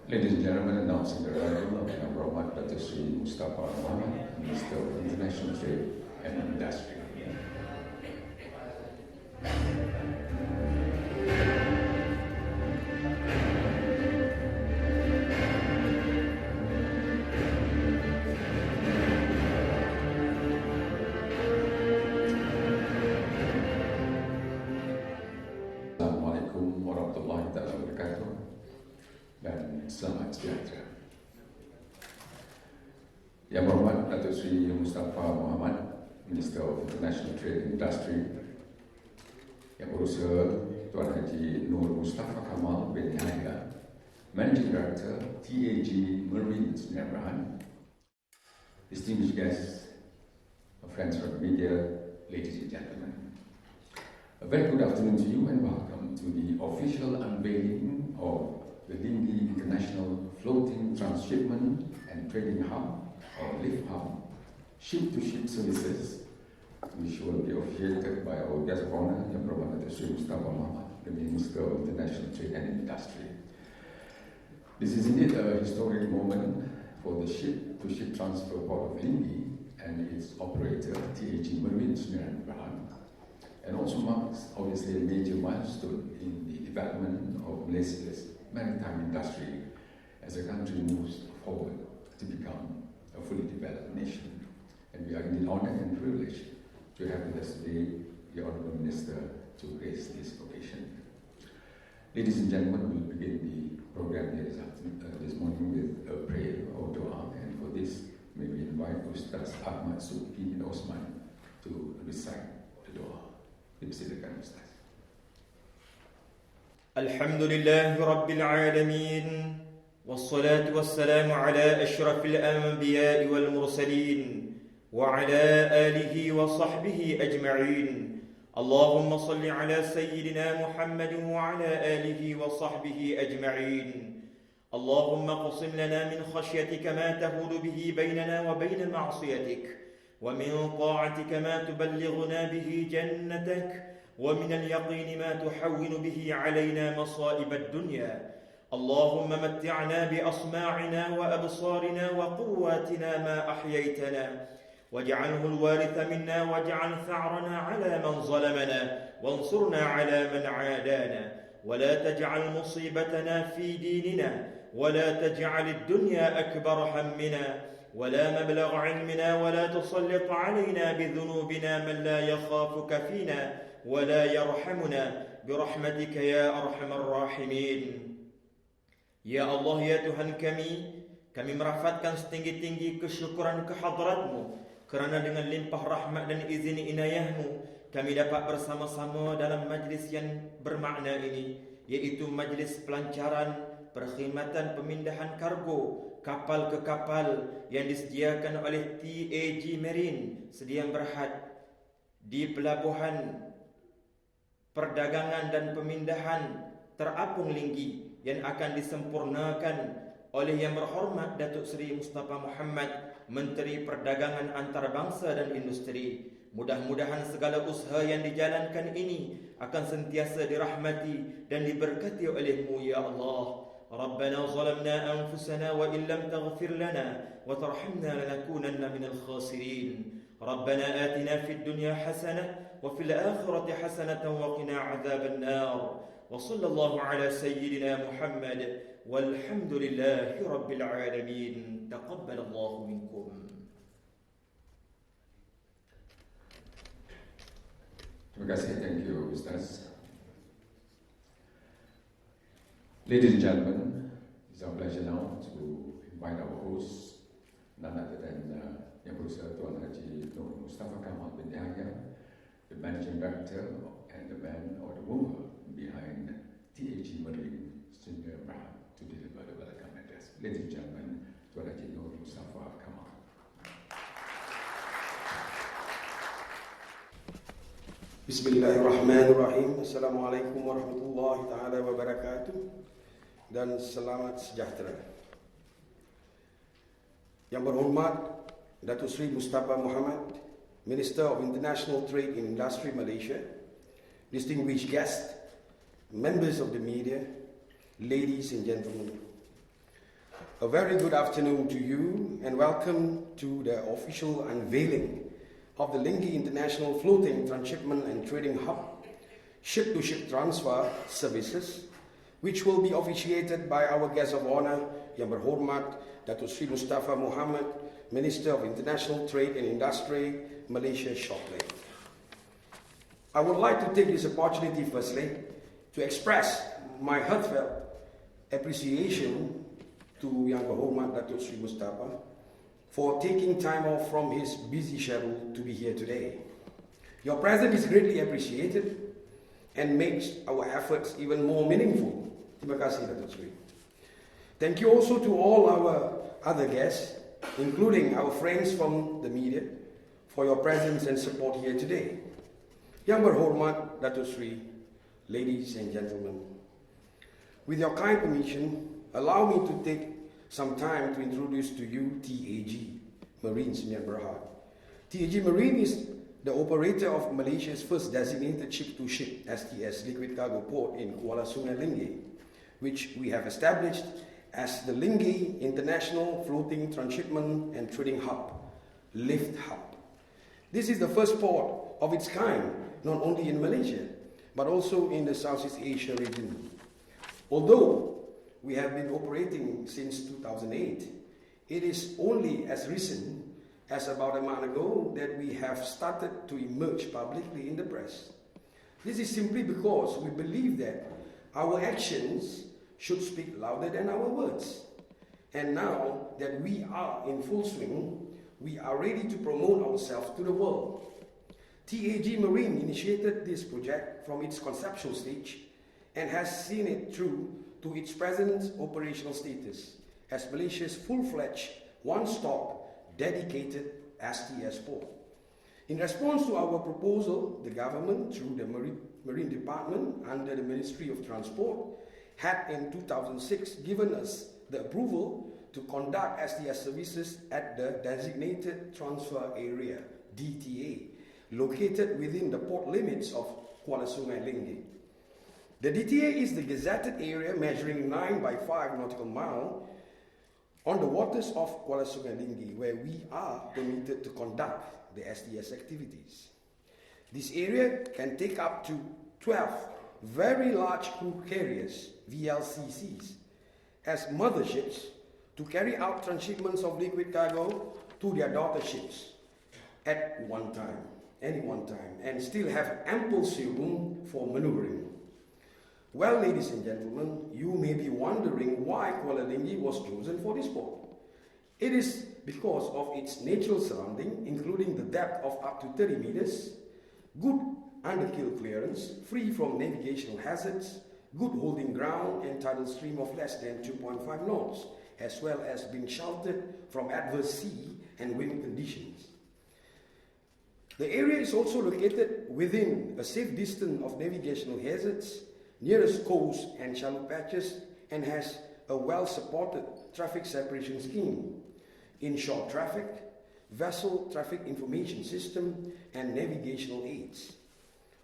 Ladies and gentlemen, announcing the arrival of Yang Berhormat Datuk Seri Mustafa Mohamed, Minister of International Trade and Industry. Assalamualaikum warahmatullahi wabarakatuh dan selamat sejahtera. Yang Berhormat Datuk Seri Mustafa Mohamed, Minister of International Trade and Industry, Yang Berusaha Tuan Haji Nur Mustafa Kamal bin Yahya, Managing Director, TAG Marine Sdn Bhd, distinguished guests, friends from the media, ladies and gentlemen. A very good afternoon to you and welcome to the official unveiling of the Lingi International Floating Transshipment and Trading Hub, or LIFT Hub, ship-to-ship services, which will be officiated by our guest of honor, Yang Berhormat Datuk Seri Mustafa Mohamed, the Minister of International Trade and Industry. This is indeed a historic moment for the ship-to-ship transfer port of Lingi and its operator, TAG Marine Sdn Bhd, and also marks obviously a major milestone in the development of Malaysia's maritime industry as a country moves forward to become a fully developed nation. And we are indeed honored and privileged to have with us today the Honourable Minister to grace this occasion. Ladies and gentlemen, we will begin the program here this morning with a prayer or dua, and for this, may we invite Ustaz Ahmad Subhi bin Osman to recite the dua. Silakan Ustaz. الحمد لله رب العالمين والصلاة والسلام على أشرف الأنبياء والمرسلين وعلى آله وصحبه أجمعين. اللهم صل على سيدنا محمد وعلى آله وصحبه أجمعين. اللهم اقسم لنا من خشيتك ما تهول به بيننا وبين معصيتك، ومن طاعتك ما تبلغنا به جنتك، ومن اليقين ما تحول به علينا مصائب الدنيا. اللهم متعنا بأسماعنا وأبصارنا وقواتنا ما أحييتنا، واجعله الوارث منا، واجعل ثأرنا على من ظلمنا، وانصرنا على من عادانا، ولا تجعل مصيبتنا في ديننا، ولا تجعل الدنيا أكبر همنا ولا مبلغ علمنا، ولا تسلط علينا بذنوبنا من لا يخافك فينا ولا يرحمنا برحمتك يا أرحم الراحمين. Ya Allah, ya Tuhan kami merafatkan setinggi-tinggi kesyukuran kehadrat-Mu kerana dengan limpah rahmat dan izin inayah-Mu kami dapat bersama-sama dalam majlis yang bermakna ini, iaitu majlis pelancaran perkhidmatan pemindahan kargo kapal ke kapal yang disediakan oleh TAG Marine Sdn Bhd di Pelabuhan Perdagangan dan Pemindahan Terapung Lingi yang akan disempurnakan oleh Yang Berhormat Datuk Seri Mustafa Mohamed, Menteri Perdagangan Antarabangsa dan Industri. Mudah-mudahan segala usaha yang dijalankan ini akan sentiasa dirahmati dan diberkati oleh-Mu ya Allah. ربنا ظلمنا أنفسنا وإن لم تغفر لنا وترحمنا لنكونن من الخاسرين. ربنا آتنا في الدنيا حسنة وفي الآخرة حسنة وقنا عذاب النار. وصلى الله على سيدنا محمد والحمد لله رب العالمين. تقبل الله منكم. Terima kasih, thank you Ustaz. Ladies and gentlemen, it's our pleasure now to invite our host, none other than Yang Berusaha Tuan Haji Nur Mustafa Kamal bin Yahya, the Managing Director and the man or the mover behind TAG Marine Sdn Bhd, to deliver the welcome address. Ladies and gentlemen, Tuan Haji Nur Mustafa Kamal. Bismillahirrahmanirrahim. Assalamualaikum warahmatullahi taala wabarakatuh. Dan selamat sejahtera. Yang Berhormat Datuk Seri Mustafa Mohamed, Minister of International Trade and Industry Malaysia, distinguished guests, members of the media, ladies and gentlemen. A very good afternoon to you and welcome to the official unveiling of the Lingi International Floating Transshipment and Trading Hub ship-to-ship transfer services, which will be officiated by our guest of honor, Yang Berhormat Datuk Seri Mustafa Mohamed, Minister of International Trade and Industry, Malaysia shortly. I would like to take this opportunity firstly to express my heartfelt appreciation to Yang Berhormat Datuk Seri Mustafa for taking time off from his busy schedule to be here today. Your presence is greatly appreciated and makes our efforts even more meaningful. Terima kasih, Datuk Seri. Thank you also to all our other guests, including our friends from the media, for your presence and support here today. Yang Berhormat Datuk Seri, ladies and gentlemen, with your kind permission, allow me to take some time to introduce to you TAG Marine Sdn Bhd. TAG Marine is the operator of Malaysia's first designated ship-to-ship STS liquid cargo port in Kuala Sungai Lingi, which we have established as the Lingi International Floating Transshipment and Trading Hub, LIFT Hub. This is the first port of its kind, not only in Malaysia, but also in the Southeast Asia region. Although we have been operating since 2008, it is only as recent as about a month ago that we have started to emerge publicly in the press. This is simply because we believe that our actions should speak louder than our words. And now that we are in full swing, we are ready to promote ourselves to the world. TAG Marine initiated this project from its conceptual stage and has seen it through to its present operational status as Malaysia's full-fledged, one-stop, dedicated STS port. In response to our proposal, the government, through the Marine Department under the Ministry of Transport, had in 2006 given us the approval to conduct STS services at the Designated Transfer Area, DTA, located within the port limits of Kuala Sungai Lingi. The DTA is the gazetted area measuring 9 by 5 nautical miles on the waters of Kuala Sungai Lingi, where we are permitted to conduct the STS activities. This area can take up to 12 very large crude carriers, VLCCs, as motherships to carry out transshipments of liquid cargo to their daughter ships at any one time, and still have ample room for maneuvering. Well, ladies and gentlemen, you may be wondering why Kuala Lingi was chosen for this port. It is because of its natural surrounding, including the depth of up to 30 meters, good underkill clearance, free from navigational hazards, good holding ground and tidal stream of less than 2.5 knots, as well as being sheltered from adverse sea and wind conditions. The area is also located within a safe distance of navigational hazards, nearest coast and shallow patches, and has a well-supported traffic separation scheme, inshore traffic, vessel traffic information system, and navigational aids.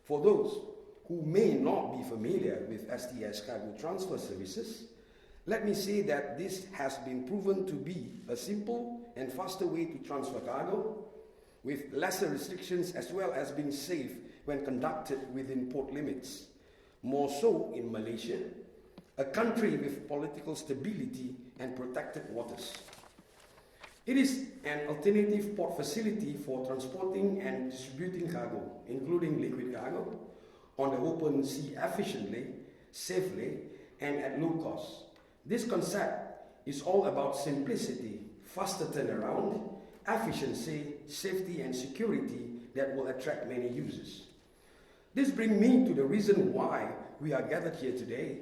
For those who may not be familiar with STS cargo transfer services, let me say that this has been proven to be a simple and faster way to transfer cargo, with lesser restrictions as well as being safe when conducted within port limits. More so in Malaysia, a country with political stability and protected waters. It is an alternative port facility for transporting and distributing cargo, including liquid cargo, on the open sea efficiently, safely, and at low cost. This concept is all about simplicity, faster turnaround, efficiency, safety, and security that will attract many users. This brings me to the reason why we are gathered here today,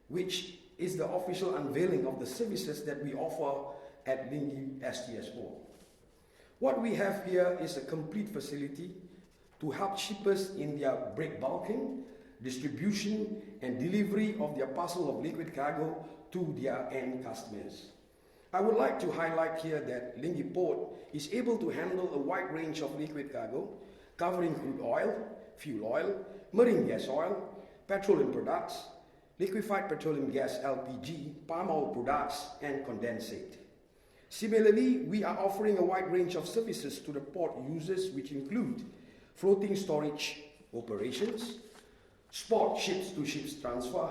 which is the official unveiling of the services that we offer at Lingi STS Port. What we have here is a complete facility to help shippers in their break bulking, distribution, and delivery of their parcel of liquid cargo to their end customers. I would like to highlight here that Lingi Port is able to handle a wide range of liquid cargo, covering crude oil, fuel oil, marine gas oil, petroleum products, liquefied petroleum gas LPG, palm oil products, and condensate. Similarly, we are offering a wide range of services to the port users, which include floating storage operations, spot ships-to-ships transfer,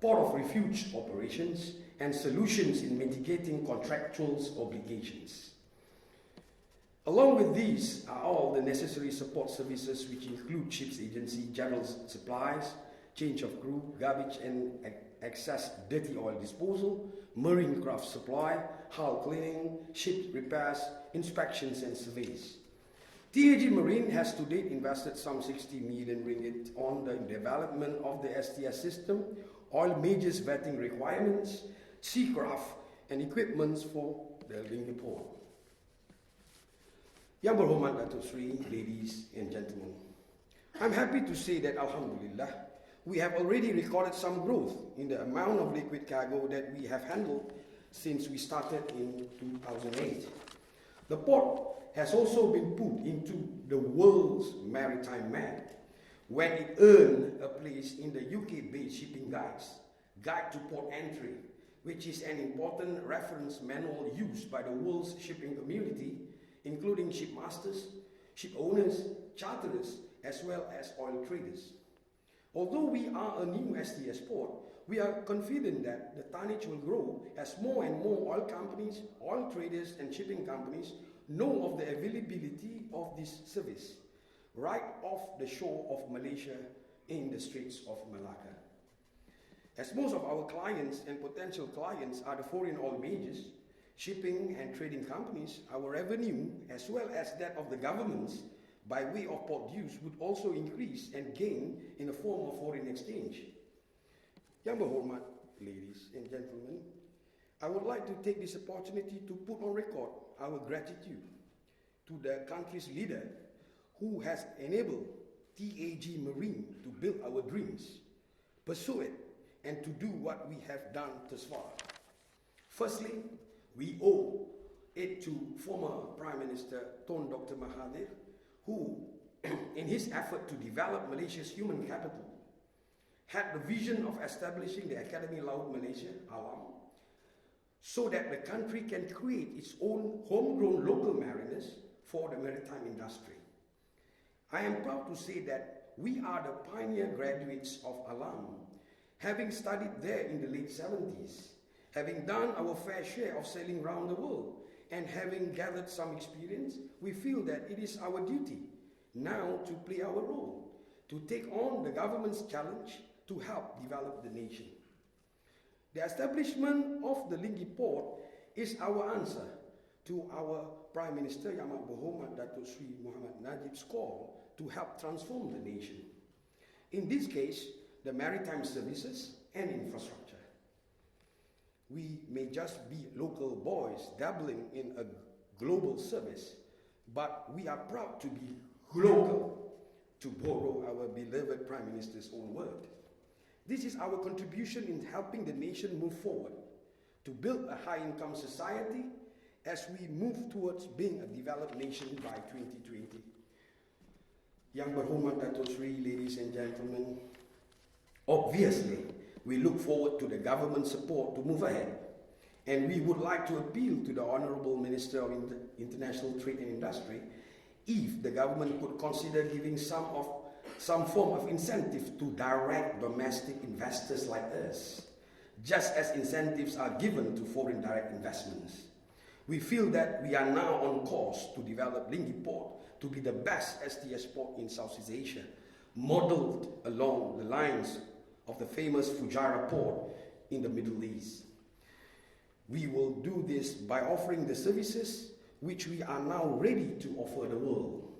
port of refuge operations, and solutions in mitigating contractual obligations. Along with these are all the necessary support services, which include ships agency, general supplies, change of crew, garbage and excess dirty oil disposal, marine craft supply, hull cleaning, ship repairs, inspections and surveys. TAG Marine has to date invested some 60 million ringgit on the development of the STS system, oil majors vetting requirements, seacraft and equipments for the Lingi port. Yang Berhormat Datuk Sri, ladies and gentlemen, I'm happy to say that Alhamdulillah, we have already recorded some growth in the amount of liquid cargo that we have handled since we started in 2008. The port has also been put into the world's maritime map when it earned a place in the UK-based Shipping Guides Guide to Port Entry, which is an important reference manual used by the world's shipping community, including shipmasters, ship owners, charterers, as well as oil traders. Although we are a new STS port, we are confident that the tonnage will grow as more and more oil companies, oil traders and shipping companies know of the availability of this service right off the shore of Malaysia in the Straits of Malacca. As most of our clients and potential clients are the foreign oil majors, shipping and trading companies, our revenue, as well as that of the governments, by way of port dues, would also increase and gain in the form of foreign exchange. Yang Berhormat, ladies and gentlemen, I would like to take this opportunity to put on record our gratitude to the country's leader who has enabled TAG Marine to build our dreams, pursue it, and to do what we have done thus far. Firstly, we owe it to former Prime Minister Tun Dr. Mahathir, who, in his effort to develop Malaysia's human capital, had the vision of establishing the Academy Laut Malaysia, ALAM, so that the country can create its own homegrown local mariners for the maritime industry. I am proud to say that we are the pioneer graduates of ALAM, having studied there in the late 70s, having done our fair share of sailing around the world, and having gathered some experience, we feel that it is our duty now to play our role, to take on the government's challenge to help develop the nation. The establishment of the Lingi port is our answer to our Prime Minister Yang Berhormat Datuk Sri Muhammad Najib's call to help transform the nation. In this case, the maritime services and infrastructure. We may just be local boys dabbling in a global service, but we are proud to be local, to borrow our beloved Prime Minister's own word. This is our contribution in helping the nation move forward, to build a high-income society as we move towards being a developed nation by 2020. Yang Berhormat Datuk Sri, ladies and gentlemen, obviously, we look forward to the government support to move ahead, and we would like to appeal to the Honourable Minister of International Trade and Industry if the government could consider giving some form of incentive to direct domestic investors like us, just as incentives are given to foreign direct investments. We feel that we are now on course to develop Lingi Port to be the best STS port in Southeast Asia, modelled along the lines of the famous Fujairah port in the Middle East. We will do this by offering the services which we are now ready to offer the world.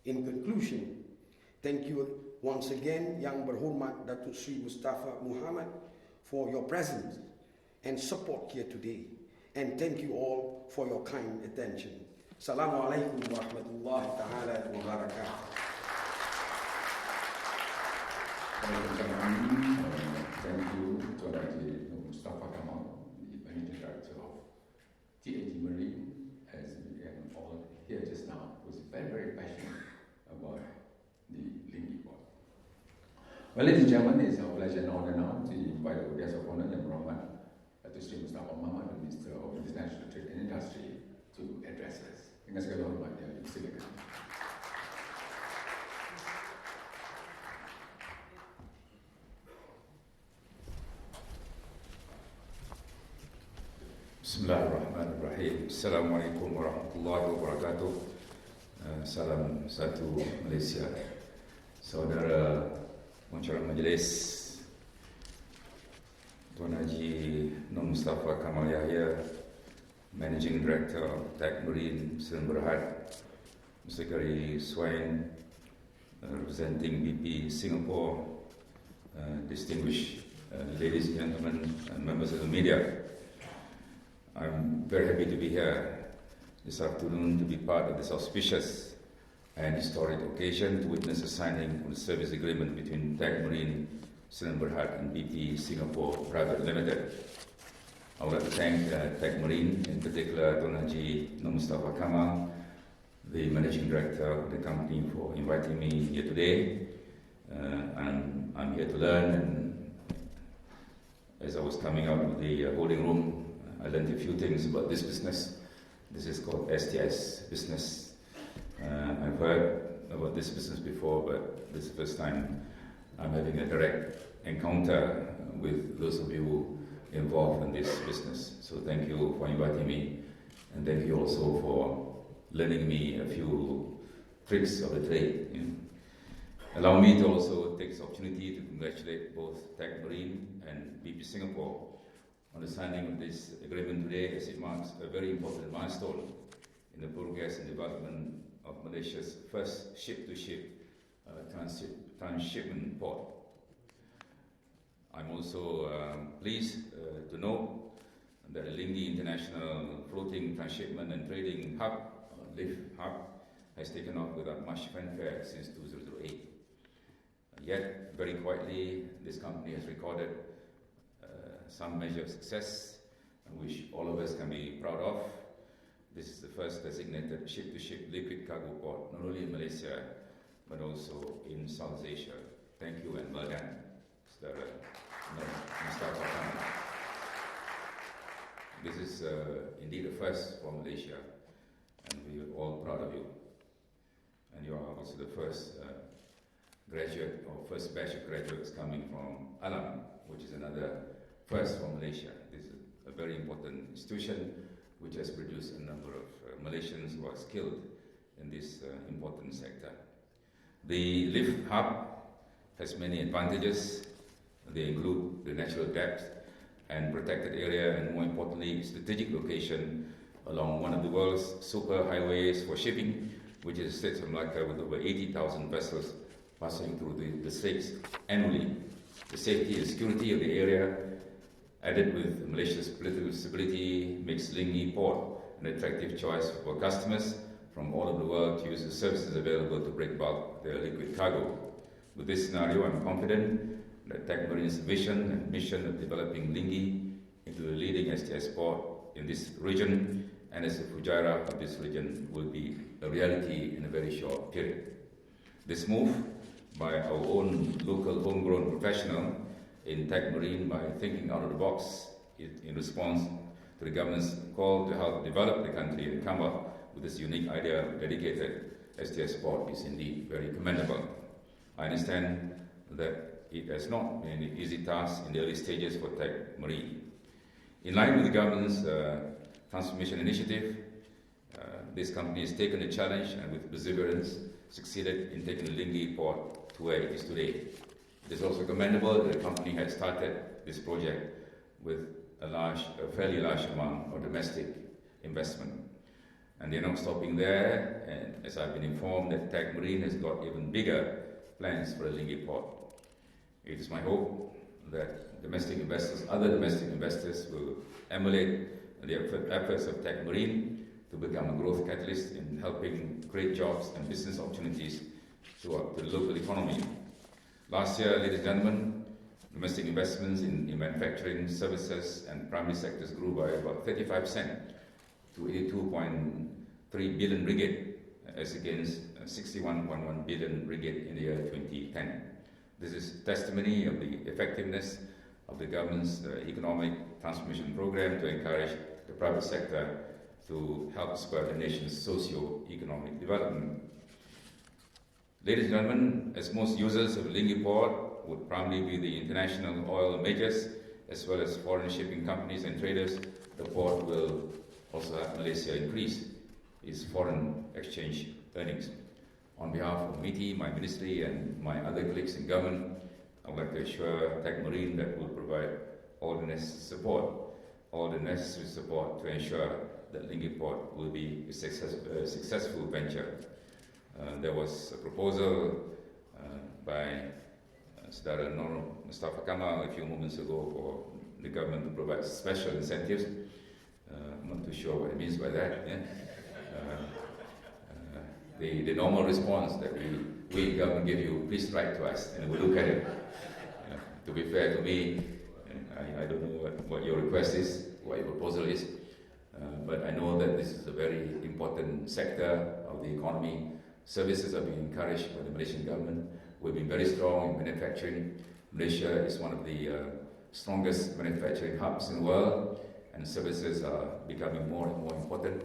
In conclusion, thank you once again, Yang Berhormat Datuk Sri Mustafa Muhammad, for your presence and support here today. And thank you all for your kind attention. Assalamualaikum warahmatullahi ta'ala wabarakatuh. Thank you to Haji Mustafa Kamal, the Managing Director of TAG Marine, as we can all hear just now, was very, very passionate about the Lingi port. Well, ladies and gentlemen, it's our pleasure and honor now to invite our guest of honor, Yang Berhormat Datuk Seri Mustafa Mohamad, the Minister of International Trade and Industry, to address us. Dengan segala hormat, ya, silakan. Bismillahirrahmanirrahim. Assalamualaikum warahmatullahi wabarakatuh. Salam satu Malaysia. Saudara pengacara majlis, Tuan Haji Nur Mustafa Kamal Yahya, Managing Director of Tech Marine Sdn Bhd, Mr. Gary Swain, representing BP Singapore, distinguished ladies and gentlemen and members of the media. I'm very happy to be here this afternoon to be part of this auspicious and historic occasion to witness the signing of the service agreement between Tech Marine Sdn Bhd and BP Singapore Private Limited. I would like to thank Tech Marine, in particular Tuan Haji Nur Mustafa Kamal, the Managing Director of the company, for inviting me here today. I'm here to learn, and as I was coming out of the holding room, I learned a few things about this business. This is called STS business. I've heard about this business before, but this is the first time I'm having a direct encounter with those of you involved in this business. So thank you for inviting me, and thank you also for lending me a few tricks of the trade. Allow me to also take this opportunity to congratulate both Tech Marine and BP Singapore on the signing of this agreement today, as it marks a very important milestone in the progress and development of Malaysia's first ship-to-ship transshipment port. I'm also pleased to note that the Lingi International Floating Transshipment and Trading Hub, LIFT Hub, has taken off without much fanfare since 2008. Yet, very quietly, this company has recorded some measure of success, which all of us can be proud of. This is the first designated ship-to-ship liquid cargo port, not only in Malaysia, but also in South Asia. Thank you and well done, Mr. Mustafa Kamal. This is indeed a first for Malaysia, and we are all proud of you. And you are also the first graduate, or first batch of graduates coming from Alam, which is another first for Malaysia. This is a very important institution which has produced a number of Malaysians who are skilled in this important sector. The LIFT Hub has many advantages. They include the natural depth and protected area, and more importantly, strategic location along one of the world's super highways for shipping, which is the Straits of Malacca, with over 80,000 vessels passing through the straits annually. The safety and security of the area, added with Malaysia's political stability, makes Lingi Port an attractive choice for customers from all over the world to use the services available to break bulk their liquid cargo. With this scenario, I'm confident that Tech Marine's vision and mission of developing Lingi into the leading STS port in this region and as the Fujairah of this region will be a reality in a very short period. This move by our own local homegrown professional in Tech Marine, by thinking out of the box in response to the government's call to help develop the country and come up with this unique idea of dedicated STS port, is indeed very commendable. I understand that it has not been an easy task in the early stages for Tech Marine. In line with the government's transformation initiative, this company has taken the challenge and with perseverance succeeded in taking the Lingi port to where it is today. It is also commendable that the company has started this project with a fairly large amount of domestic investment. And they're not stopping there, and as I've been informed, that Tech Marine has got even bigger plans for the Lingi port. It is my hope that other domestic investors will emulate the efforts of Tech Marine to become a growth catalyst in helping create jobs and business opportunities throughout the local economy. Last year, ladies and gentlemen, domestic investments in manufacturing, services, and primary sectors grew by about 35% to 82.3 billion ringgit, as against 61.1 billion ringgit in the year 2010. This is testimony of the effectiveness of the government's economic transformation program to encourage the private sector to help spur the nation's socio-economic development. Ladies and gentlemen, as most users of Lingi Port would primarily be the international oil majors as well as foreign shipping companies and traders, the port will also help Malaysia increase its foreign exchange earnings. On behalf of MITI, my ministry, and my other colleagues in government, I would like to assure Tech Marine that we will provide all the necessary support to ensure that Lingi Port will be a successful venture. There was a proposal by Saudara Nur Mustafa Kamal a few moments ago for the government to provide special incentives. I'm not too sure what it means by that. Yeah? The normal response that we government give you, please write to us and we'll look at it. To be fair to me, I don't know what your request is, what your proposal is, but I know that this is a very important sector of the economy. Services are being encouraged by the Malaysian government. We've been very strong in manufacturing. Malaysia is one of the strongest manufacturing hubs in the world, and services are becoming more and more important.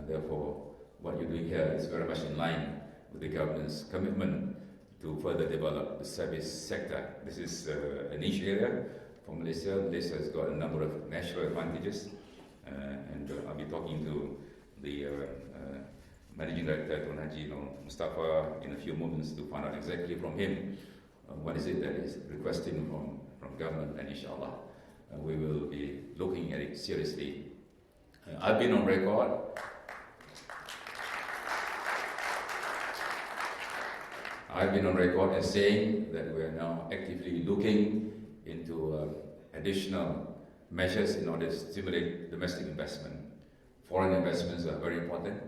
Therefore, what you're doing here is very much in line with the government's commitment to further develop the service sector. This is a niche area for Malaysia. Malaysia has got a number of natural advantages, and I'll be talking to the Managing Director, Tuan Haji Nur Mustafa, in a few moments to find out exactly from him what is it that is requesting from government, and inshallah we will be looking at it seriously. I've been on record as saying that we are now actively looking into additional measures in order to stimulate domestic investment. Foreign investments are very important.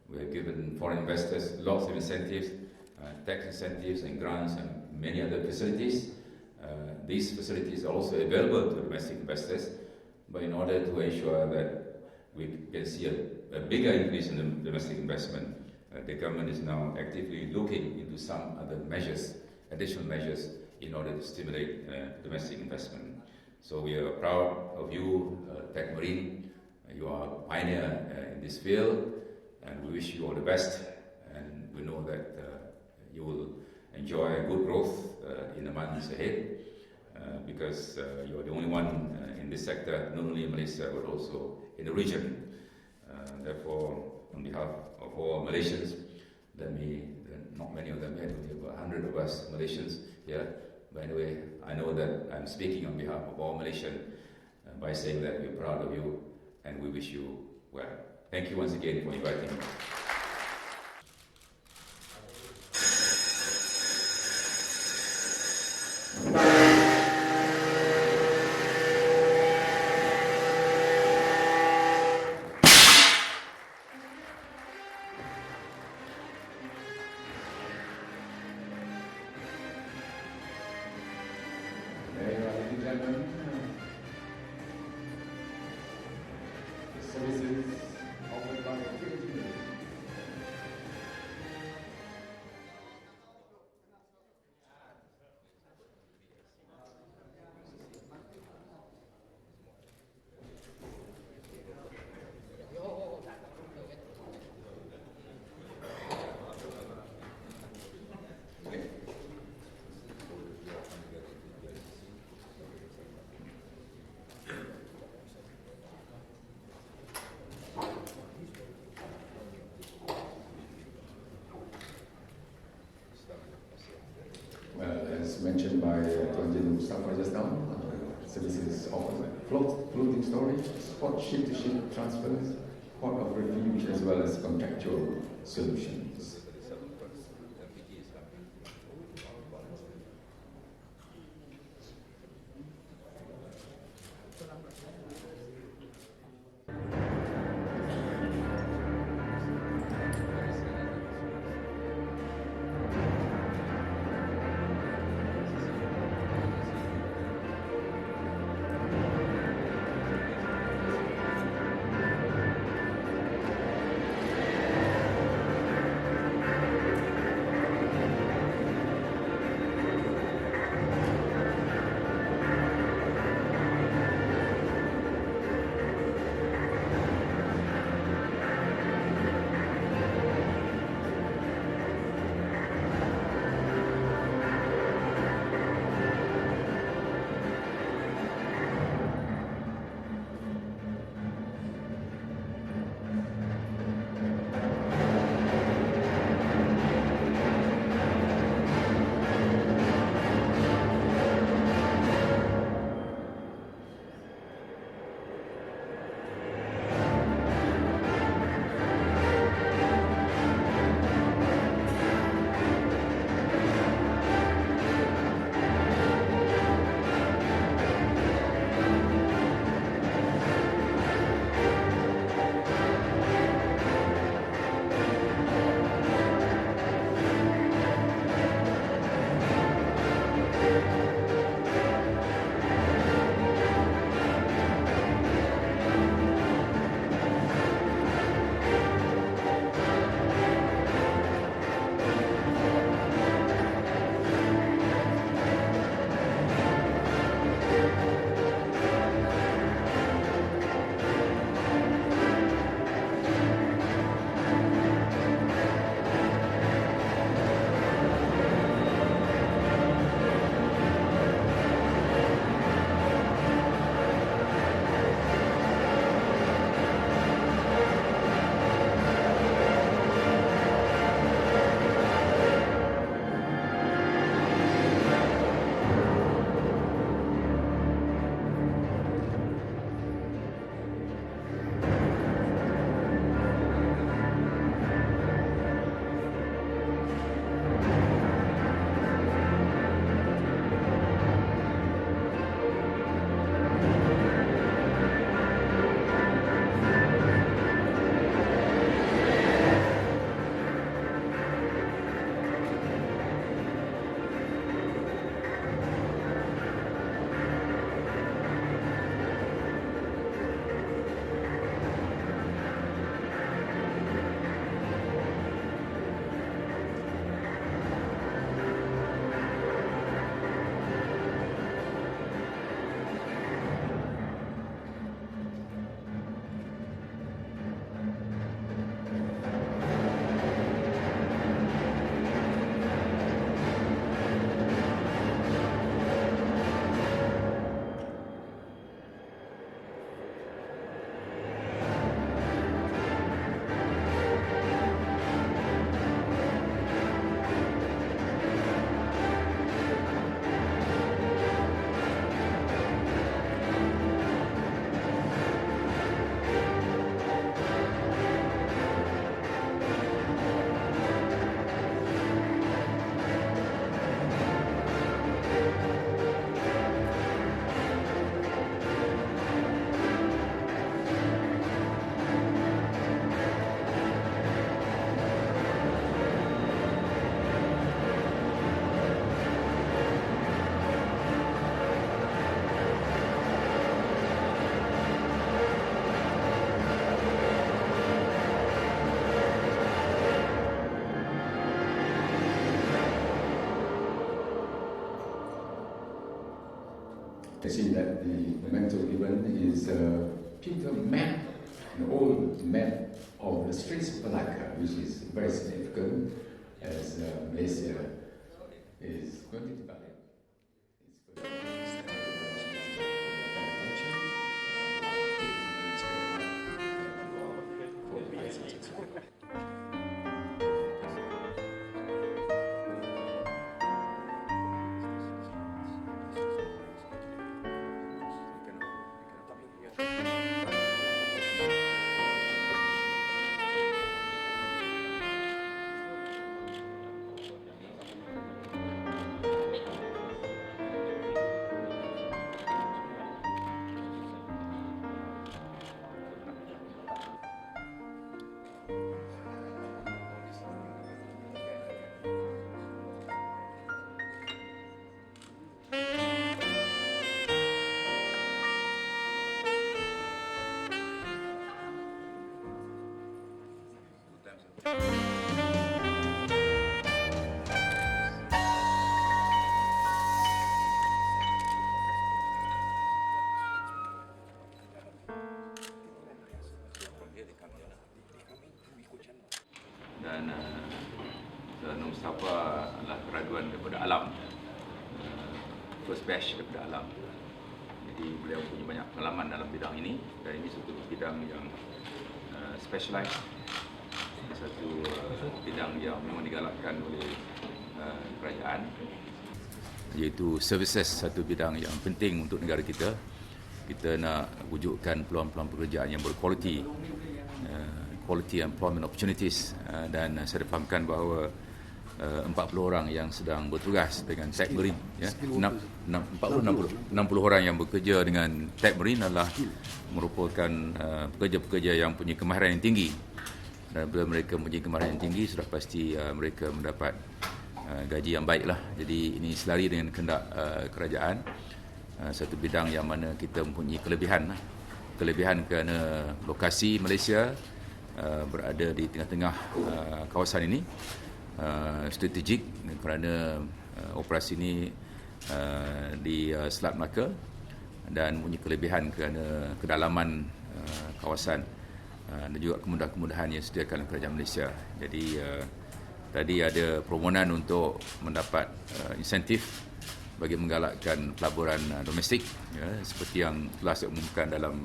We have given foreign investors lots of incentives, tax incentives and grants and many other facilities. These facilities are also available to domestic investors, but in order to ensure that we can see a bigger increase in the domestic investment, the government is now actively looking into some other measures, additional measures, in order to stimulate domestic investment. So we are proud of you, Tech Marine. You are a pioneer in this field, and we wish you all the best. And we know that you will enjoy good growth in the months ahead, because you are the only one in this sector, not only in Malaysia but also in the region. Therefore, on behalf of all Malaysians, not many of them here, we have 100 of us Malaysians here. But anyway, I know that I'm speaking on behalf of all Malaysians by saying that we're proud of you and we wish you well. Thank you once again for inviting me. As mentioned by Tuan Haji Nur Mustafa just now, services offer floating storage, spot ship-to-ship transfers, port of refuge, as well as contractual solutions. can see that the memento given is a paper map, an old map of the Straits of Malacca, which is very significant as Malaysia is going to develop. Dan Nur Mustafa adalah graduan daripada Alam, first batch daripada Alam. Jadi beliau punya banyak pengalaman dalam bidang ini, dan ini satu bidang yang specialized, satu bidang yang memang digalakkan oleh kerajaan, iaitu services, satu bidang yang penting untuk negara kita. Kita nak wujudkan peluang-peluang pekerjaan yang berkualiti, quality employment opportunities, dan saya difahamkan bahawa 40 orang yang sedang bertugas dengan Tech Marine, ya, 60 orang yang bekerja dengan Tech Marine adalah merupakan pekerja-pekerja yang punya kemahiran yang tinggi, dan bila mereka mempunyai kemahiran yang tinggi, sudah pasti mereka mendapat gaji yang baiklah. Jadi ini selari dengan kehendak kerajaan, satu bidang yang mana kita mempunyai kelebihan kerana lokasi Malaysia berada di tengah-tengah kawasan ini, strategik kerana operasi ini di Selat Melaka, dan punya kelebihan kerana kedalaman kawasan dan juga kemudahan-kemudahan yang disediakan oleh kerajaan Malaysia. Jadi tadi ada permohonan untuk mendapat insentif bagi menggalakkan pelaburan domestik, ya, seperti yang telah saya umumkan dalam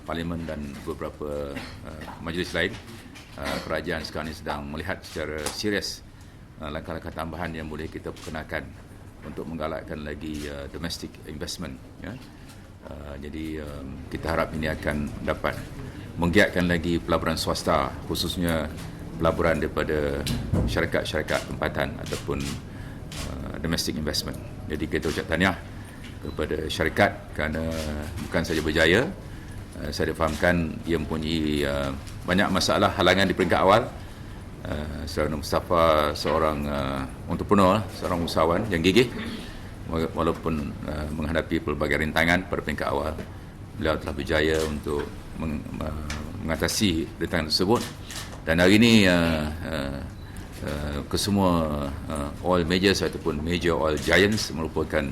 Parlimen dan beberapa majlis lain. Kerajaan sekarang ini sedang melihat secara serius langkah-langkah tambahan yang boleh kita perkenalkan untuk menggalakkan lagi domestic investment, ya. Jadi kita harap ini akan dapat menggiatkan lagi pelaburan swasta, khususnya pelaburan daripada syarikat-syarikat tempatan ataupun domestic investment. Jadi kita ucap tahniah kepada syarikat kerana bukan saja berjaya, saya difahamkan ia mempunyai banyak masalah, halangan di peringkat awal. Saudara Nur Mustafa seorang entrepreneur, seorang usahawan yang gigih, walaupun menghadapi pelbagai rintangan pada peringkat awal, beliau telah berjaya untuk mengatasi rintangan tersebut. Dan hari ini kesemua oil majors ataupun major oil giants merupakan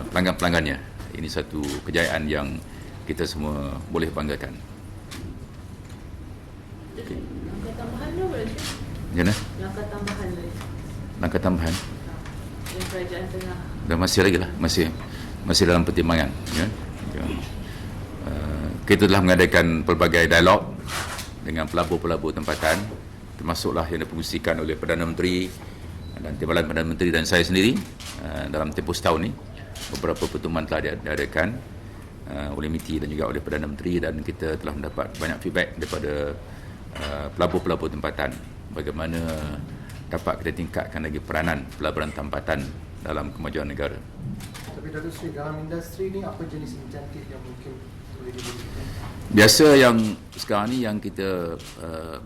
pelanggan-pelanggannya. Ini satu kejayaan yang kita semua boleh banggakan. Okay. Langkah tambahan tu boleh? Macam Langkah tambahan tu. Langkah tambahan? Yang kerajaan tengah. Dan masih lagi lah, masih dalam pertimbangan. Ya. Kita telah mengadakan pelbagai dialog dengan pelabur-pelabur tempatan, termasuklah yang dipengusikan oleh Perdana Menteri dan Timbalan Perdana Menteri dan saya sendiri dalam tempoh setahun ini. Beberapa pertemuan telah diadakan oleh MITI dan juga oleh Perdana Menteri, dan kita telah mendapat banyak feedback daripada pelabur-pelabur tempatan bagaimana dapat kita tingkatkan lagi peranan pelaburan tempatan dalam kemajuan negara. Tapi Datuk Seri, dalam industri ni apa jenis insentif yang mungkin boleh diberikan? Biasa yang sekarang ni yang kita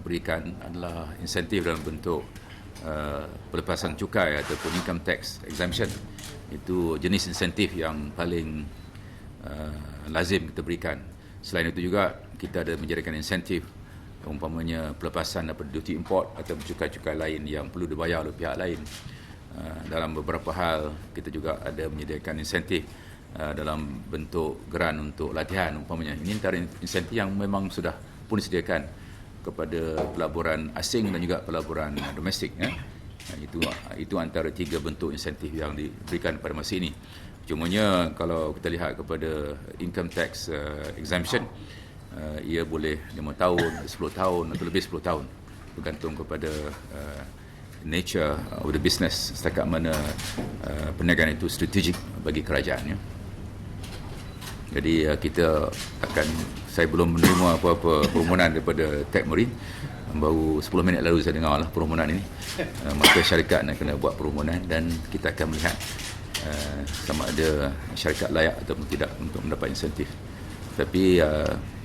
berikan adalah insentif dalam bentuk pelepasan cukai ataupun income tax exemption. Itu jenis insentif yang paling lazim kita berikan. Selain itu juga kita ada menyediakan insentif, umpamanya pelepasan daripada duty import atau cukai-cukai lain yang perlu dibayar oleh pihak lain. Dalam beberapa hal kita juga ada menyediakan insentif dalam bentuk geran untuk latihan umpamanya. Ini antara insentif yang memang sudah pun disediakan kepada pelaburan asing dan juga pelaburan domestik. Itu antara 3 bentuk insentif yang diberikan pada masa ini. Cumanya kalau kita lihat kepada income tax exemption, ia boleh 5 tahun, 10 tahun atau lebih 10 tahun, bergantung kepada nature of the business, setakat mana perniagaan itu strategik bagi kerajaan. Jadi saya belum menerima apa-apa permohonan daripada Tech Marine. Baru 10 minit lalu saya dengar permohonan ini. Maka syarikat nak kena buat permohonan dan kita akan melihat sama ada syarikat layak ataupun tidak untuk mendapat insentif. Tapi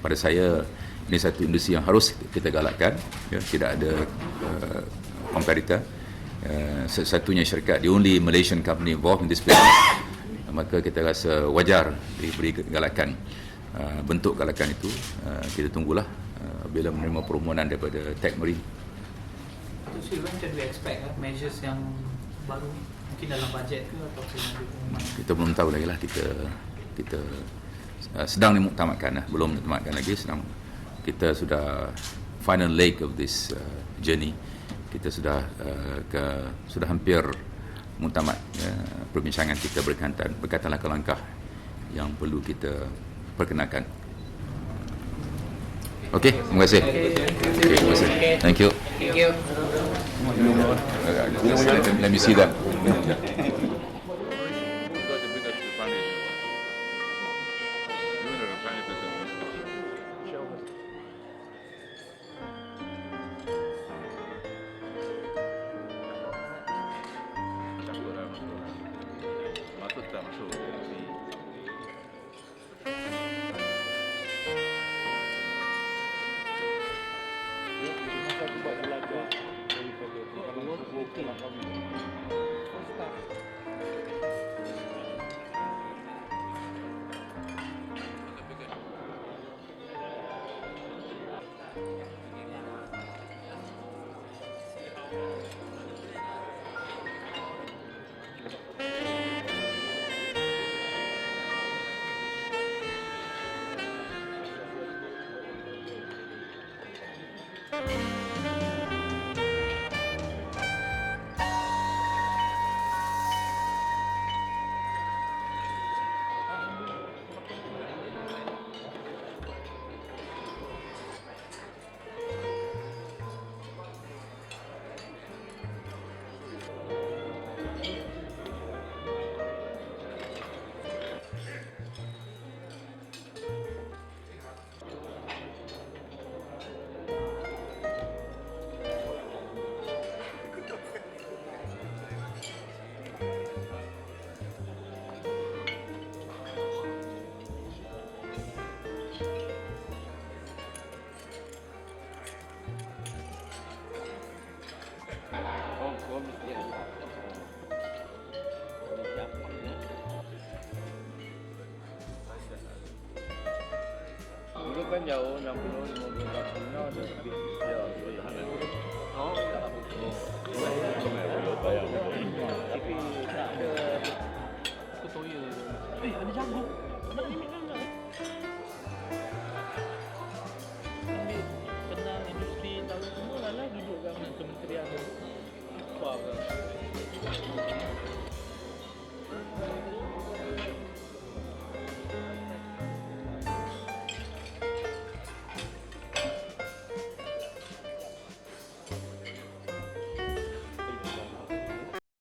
pada saya ini satu industri yang harus kita galakkan. Tidak ada competitor. Satu-satunya syarikat, the only Malaysian company involved in this business. Maka kita rasa wajar diberi galakan. Bentuk galakan itu kita tunggulah bila menerima permohonan daripada Tech Marine. So when can we expect measures yang baru, mungkin dalam bajet ke atau pengumuman? Kita belum tahu lagi lah. Kita sedang dimuktamadkan, belum dimuktamadkan lagi. Kita sudah final leg of this journey. Kita sudah hampir muktamad perbincangan kita berkaitan langkah-langkah yang perlu kita perkenalkan. Okey, terima kasih. Terima kasih. Thank you. Let me see that. Dulu kan jauh 60, 50, 40 ada lebih. Ya, tahan. Oh, tapi tak ada ketoya. Ada jagung.